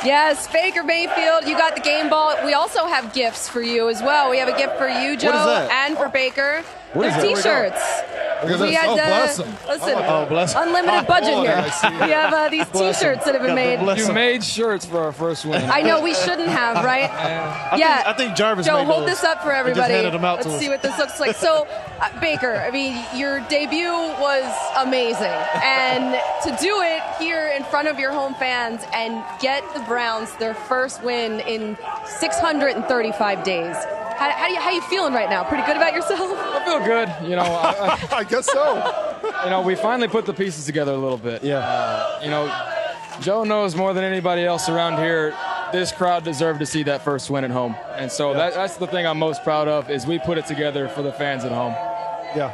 Yes, Baker Mayfield, you got the game ball. We also have gifts for you as well. We have a gift for you, Joe, and for Baker. They're T-shirts. We had, bless him. Listen, unlimited budget here. We have these T-shirts that have been made. You made shirts for our first win. I know we shouldn't have, right? I think Jarvis Joe, made hold those. this up for everybody. Let's see what this looks like. So, Baker, I mean, your debut was amazing. And to do it here in front of your home fans and get the Browns their first win in 635 days. How you feeling right now? Pretty good about yourself? I feel good. You know, I guess so. You know, we finally put the pieces together a little bit. Yeah. You know, Joe knows more than anybody else around here. This crowd deserved to see that first win at home, and so that's the thing I'm most proud of is we put it together for the fans at home. Yeah,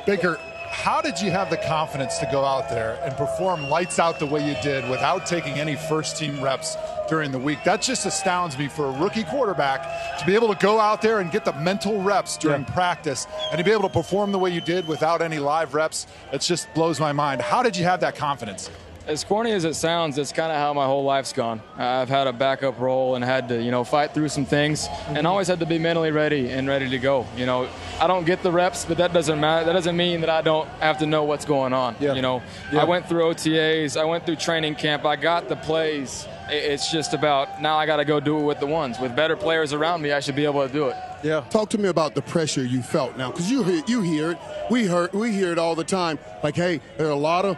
Baker. How did you have the confidence to go out there and perform lights out the way you did without taking any first-team reps during the week? That just astounds me for a rookie quarterback to be able to go out there and get the mental reps during practice and to be able to perform the way you did without any live reps. It just blows my mind. How did you have that confidence? As corny as it sounds, that's kind of how my whole life's gone. I've had a backup role and had to, you know, fight through some things and always had to be mentally ready and ready to go. You know, I don't get the reps, but that doesn't matter. That doesn't mean that I don't have to know what's going on. You know, I went through OTAs, I went through training camp, I got the plays. It's just about now I got to go do it with the ones. With better players around me, I should be able to do it. Yeah. Talk to me about the pressure you felt now, because you hear it. We hear it all the time. Like, hey, there are a lot of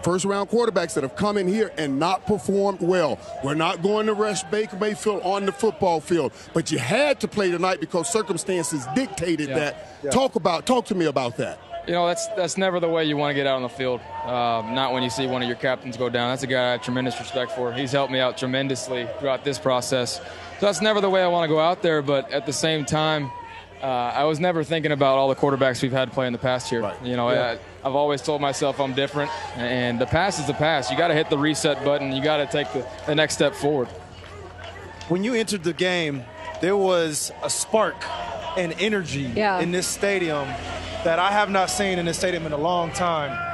first-round quarterbacks that have come in here and not performed well. We're not going to rush Baker Mayfield on the football field, but you had to play tonight because circumstances dictated that. Yeah. Talk to me about that. You know, that's never the way you want to get out on the field. Not when you see one of your captains go down. That's a guy I have tremendous respect for. He's helped me out tremendously throughout this process. So that's never the way I want to go out there, but at the same time, I was never thinking about all the quarterbacks we've had play in the past here. Right. You know, I've always told myself I'm different, and the pass is the pass. You got to hit the reset button. You got to take the next step forward. When you entered the game, there was a spark and energy in this stadium that I have not seen in this stadium in a long time.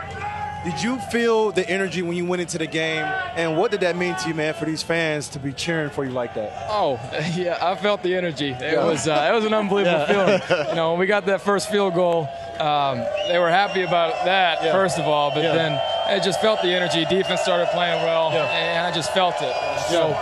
Did you feel the energy when you went into the game, and what did that mean to you, man, for these fans to be cheering for you like that? Oh, yeah, I felt the energy. It was an unbelievable feeling. You know, when we got that first field goal, they were happy about that, first of all, but then I just felt the energy. Defense started playing well, and I just felt it. So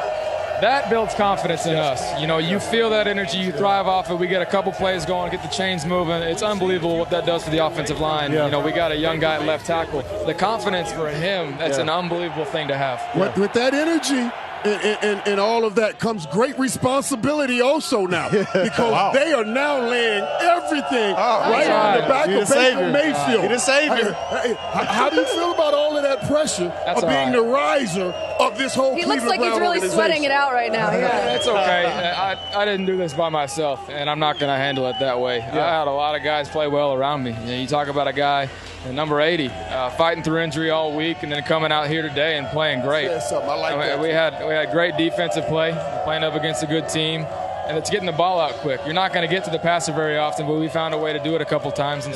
that builds confidence in us. You know, you feel that energy, you thrive off it. We get a couple plays going, get the chains moving. It's unbelievable what that does for the offensive line. You know, we got a young guy at left tackle. The confidence for him, that's an unbelievable thing to have. With that energy and all of that comes great responsibility also now, because they are now laying everything right on the back of Baker Mayfield. You're the savior. How do you feel about all of that pressure of being the riser of this whole He looks like he's really sweating it out right now. Yeah. It's okay. I didn't do this by myself, and I'm not going to handle it that way. I had a lot of guys play well around me. You talk about a guy, number 80, fighting through injury all week and then coming out here today and playing great. I like that. We had great defensive play, playing up against a good team, and it's getting the ball out quick. You're not going to get to the passer very often, but we found a way to do it a couple times, and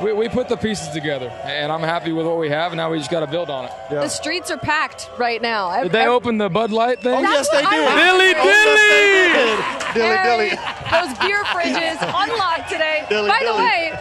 we put the pieces together, and I'm happy with what we have, and now we just got to build on it. Yeah. The streets are packed right now. Did they open the Bud Light thing? Oh, yes, they did. Dilly. Those beer fridges unlocked today. By the way,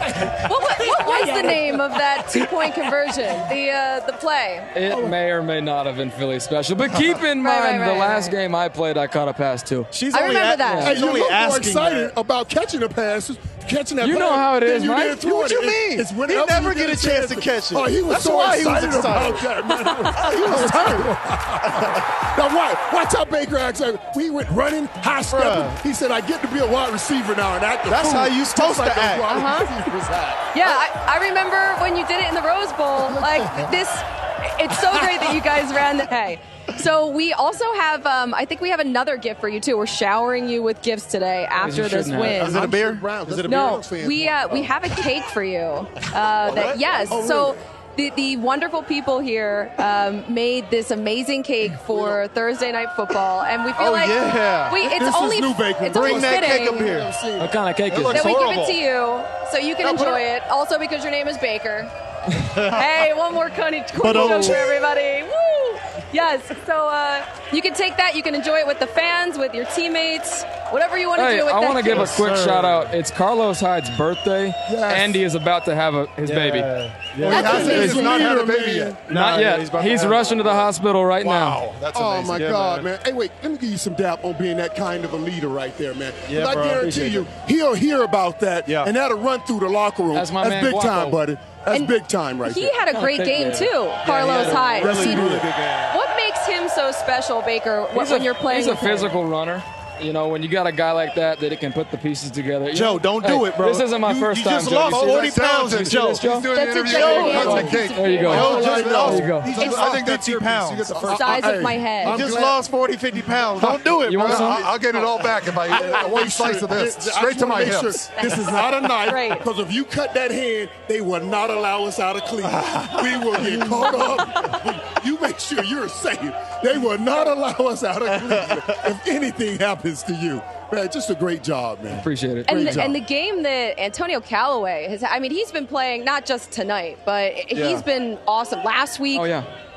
what was the name of that two-point conversion, the play? It may or may not have been Philly special, but keep in mind the last game I played, I caught a pass too. I remember that. Hey, you look more excited about catching the passes. Catching that, you know how it is, Mike. What you mean? He never get a chance to catch it. Oh, he was That's so why excited he was about that, man. He was tired. Now, watch how Baker acted. We went running, high stepping. He said, "I get to be a wide receiver now and act." That's how you supposed to act. Yeah, I remember when you did it in the Rose Bowl. Like this, it's so great that you guys ran the hay. So we also have, I think we have another gift for you too. We're showering you with gifts today after this win. Is it a beer? No, we have a cake for you. So the wonderful people here made this amazing cake for Thursday Night Football, and we feel it's only Bring that fitting cake up here. What kind of cake is it? That we give it to you so you can enjoy it. Also because your name is Baker. Hey, one more Coney joke for everybody. Woo! Yes. So you can take that. You can enjoy it with the fans, with your teammates, whatever you want to do with that. I want to give a quick shout out. It's Carlos Hyde's birthday. Yes. Andy is about to have his baby. He's not had a baby yet. Not yet. He's rushing to the hospital right now. That's amazing. Oh, my God, man. Hey, wait. Let me give you some dap on being that kind of a leader right there, man. Yeah, I guarantee you, he'll hear about that, and that'll run through the locker room. That's my man, big Guapo. time, buddy. That's big time right there. He had a great game, too, Carlos Hyde. Really good game. What makes him so special, Baker, when you're playing He's a with him? physical runner. You know, when you got a guy like that it can put the pieces together. Joe, don't do it, bro. This isn't my first time. You just lost 40 pounds in Joe. He's doing the interview. There you go. There you go. I think that's 50 pounds. The size of my head. You just lost 40, 50 pounds. Don't do it, You bro. want some? I'll get it all back if I eat one slice of this. Straight to my hips. This is not a knife, Right. because if you cut that hand, they will not allow us out of Cleveland. We will get caught up. You make sure you're safe. They will not allow us out of Cleveland if anything happens to you. Man, just a great job, man. Appreciate it. And the game that Antonio Callaway has, I mean, he's been playing not just tonight, but he's been awesome. Last week,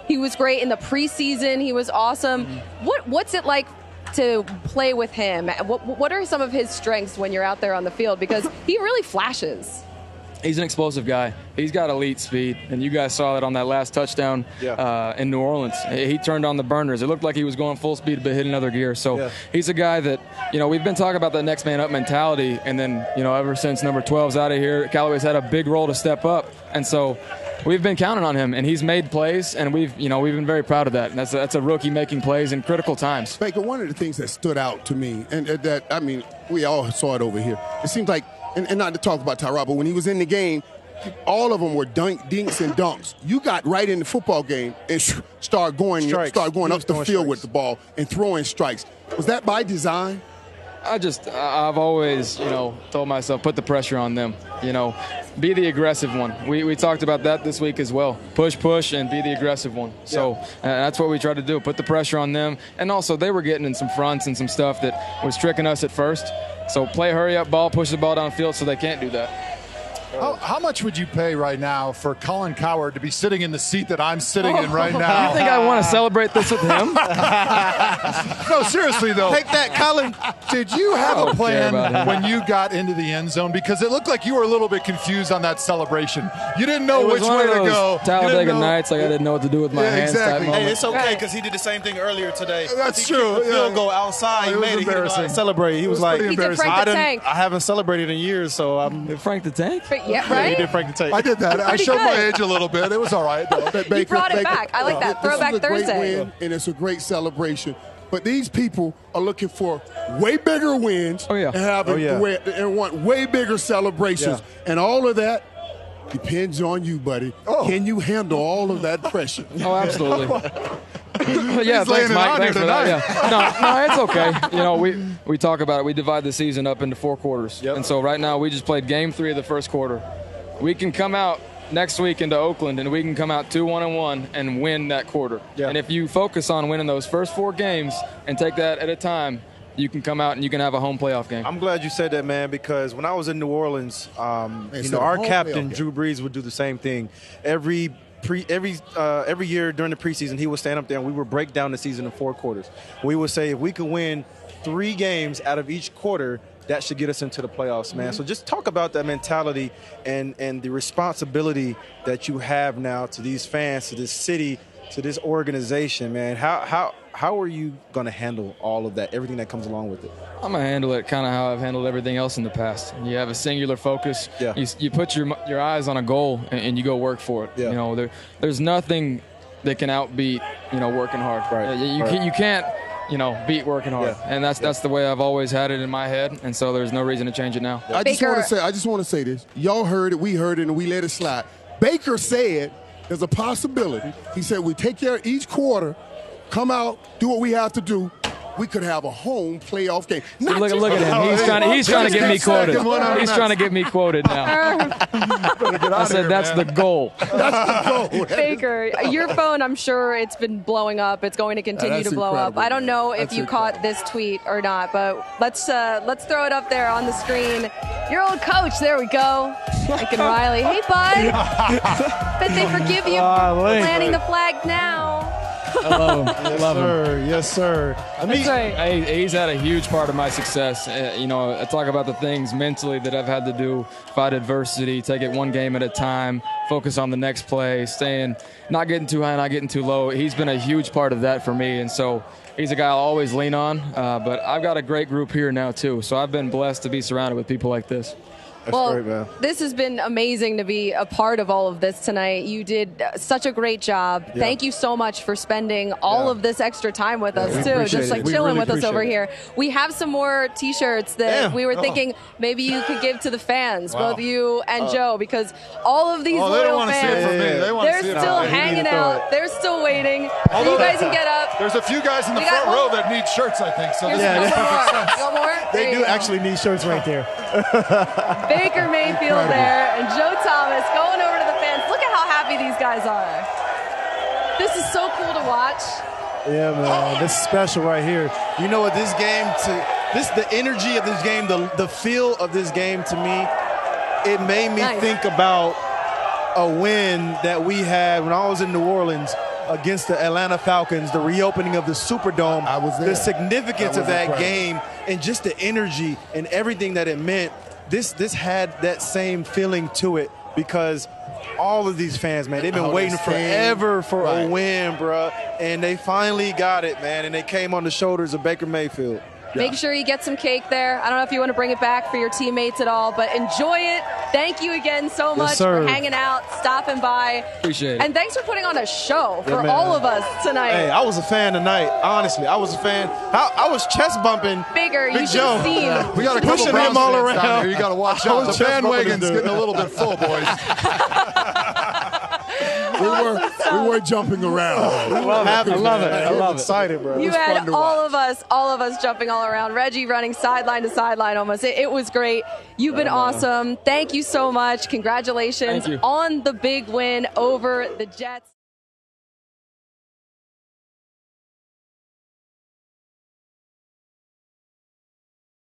he was great. In the preseason, he was awesome. What's it like to play with him? What are some of his strengths when you're out there on the field? Because he really flashes. He's an explosive guy. He's got elite speed, and you guys saw that on that last touchdown in New Orleans. He turned on the burners. It looked like he was going full speed, but hit another gear. So he's a guy that, we've been talking about that next man up mentality, and then, ever since number 12's out of here, Callaway's had a big role to step up, and so we've been counting on him, and he's made plays, and we've been very proud of that. And that's a rookie making plays in critical times. Baker, one of the things that stood out to me, and we all saw it over here. It seems like, and not to talk about Tyrod, but when he was in the game, all of them were dinks and dunks. You got right in the football game and start going up the field with the ball and throwing strikes. Was that by design? I've always, told myself, put the pressure on them. Be the aggressive one. We talked about that this week as well. Push, and be the aggressive one. So that's what we tried to do, put the pressure on them. And also, they were getting in some fronts and some stuff that was tricking us at first. So play hurry-up ball, push the ball downfield so they can't do that. How much would you pay right now for Colin Cowherd to be sitting in the seat that I'm sitting in right now? You think I want to celebrate this with him? No, seriously, though. Take that, Colin. Did you have a plan when you got into the end zone? Because it looked like you were a little bit confused on that celebration. You didn't know which way to go. Talladega Nights, like I didn't know what to do with my hands. Exactly. Hey, it's okay because he did the same thing earlier today. That's true. The field goal outside. It was He embarrassing. didn't celebrate. He was like, He did Frank the Tank. I haven't celebrated in years, so I'm. Frank the Tank? Yeah, right? He did Frank the Tank. I did that. I showed my age a little bit. It was all right, though. You brought it back. I like that. Throwback This is a Thursday. great win, and it's a great celebration. But these people are looking for way bigger wins and want way bigger celebrations. And all of that depends on you, buddy. Can you handle all of that pressure? Oh, absolutely. Yeah, thanks, Mike. Thanks for that. Yeah. No, it's okay. We talk about it. We divide the season up into 4 quarters. And so right now we just played game 3 of the first quarter. We can come out next week into Oakland, and we can come out 2-1-1 and win that quarter. And if you focus on winning those first 4 games and take that at a time, you can come out and you can have a home playoff game. I'm glad you said that, man, because when I was in New Orleans, our captain, Drew Brees, would do the same thing. Every year during the preseason, he would stand up there and we would break down the season in 4 quarters. We would say if we could win 3 games out of each quarter, that should get us into the playoffs, man. So just talk about that mentality and the responsibility that you have now to these fans, to this city, to this organization, man. How are you going to handle all of that, everything that comes along with it? I'm going to handle it kind of how I've handled everything else in the past. You have a singular focus. You put your eyes on a goal and you go work for it. There's nothing that can outbeat, working hard. Right. You can't beat working hard. And that's the way I've always had it in my head, and so there's no reason to change it now. I just want to say this. Y'all heard it, we heard it, and we let it slide. Baker said there's a possibility. He said we take care of each quarter, come out, do what we have to do. We could have a home playoff game. Look at him. He's trying to get me quoted. He's trying to get me quoted now. I said that's the goal. That's the goal. Baker, your phone, I'm sure it's been blowing up. It's going to continue to blow up. I don't know if you caught this tweet or not, but let's throw it up there on the screen. Your old coach, there we go. Lincoln Riley. Hey, bud. Bet they forgive you for planting the flag now. I love him. I love him. Yes, sir. I mean, he's had a huge part of my success. You know, I talk about the things mentally that I've had to do, fight adversity, take it one game at a time, focus on the next play, not getting too high, not getting too low. He's been a huge part of that for me, and so he's a guy I'll always lean on. But I've got a great group here now, too, so I've been blessed to be surrounded with people like this. Well, great, man. This has been amazing to be a part of all of this tonight. You did such a great job. Yeah. Thank you so much for spending all of this extra time with us, too. Just like chilling with us over here. We have some more T-shirts that we were thinking maybe you could give to the fans, both you and Joe, because all of these loyal fans, they're still hanging out. They're still waiting. So you guys can get up. There's a few guys in the front row that need shirts, I think. So this makes perfect sense. You want more? They do actually need shirts right there. Baker Mayfield there and Joe Thomas going over to the fans. Look at how happy these guys are. This is so cool to watch. Yeah, man, this is special right here. You know what, the energy of this game, the feel of this game to me, it made me think about a win that we had when I was in New Orleans against the Atlanta Falcons, the reopening of the Superdome. I was there. The significance of that game and just the energy and everything that it meant. This had that same feeling to it because all of these fans, man, they've been waiting forever for a win, bro. And they finally got it, man. And they came on the shoulders of Baker Mayfield. Make sure you get some cake there. I don't know if you want to bring it back for your teammates at all, but enjoy it. Thank you again so much for hanging out, stopping by. Appreciate it. And thanks for putting on a show for all of us tonight. Hey, I was a fan tonight. Honestly, I was a fan. I was chest bumping. Bigger, you should have seen. We got a couple pushing him all around. Down here. You got to watch out. The bandwagon's getting a little bit full, boys. We were jumping around. I love it. I love it. Excited, bro. You had all of us jumping all around. Reggie running sideline to sideline almost. It was great. You've been awesome. Thank you so much. Congratulations on the big win over the Jets.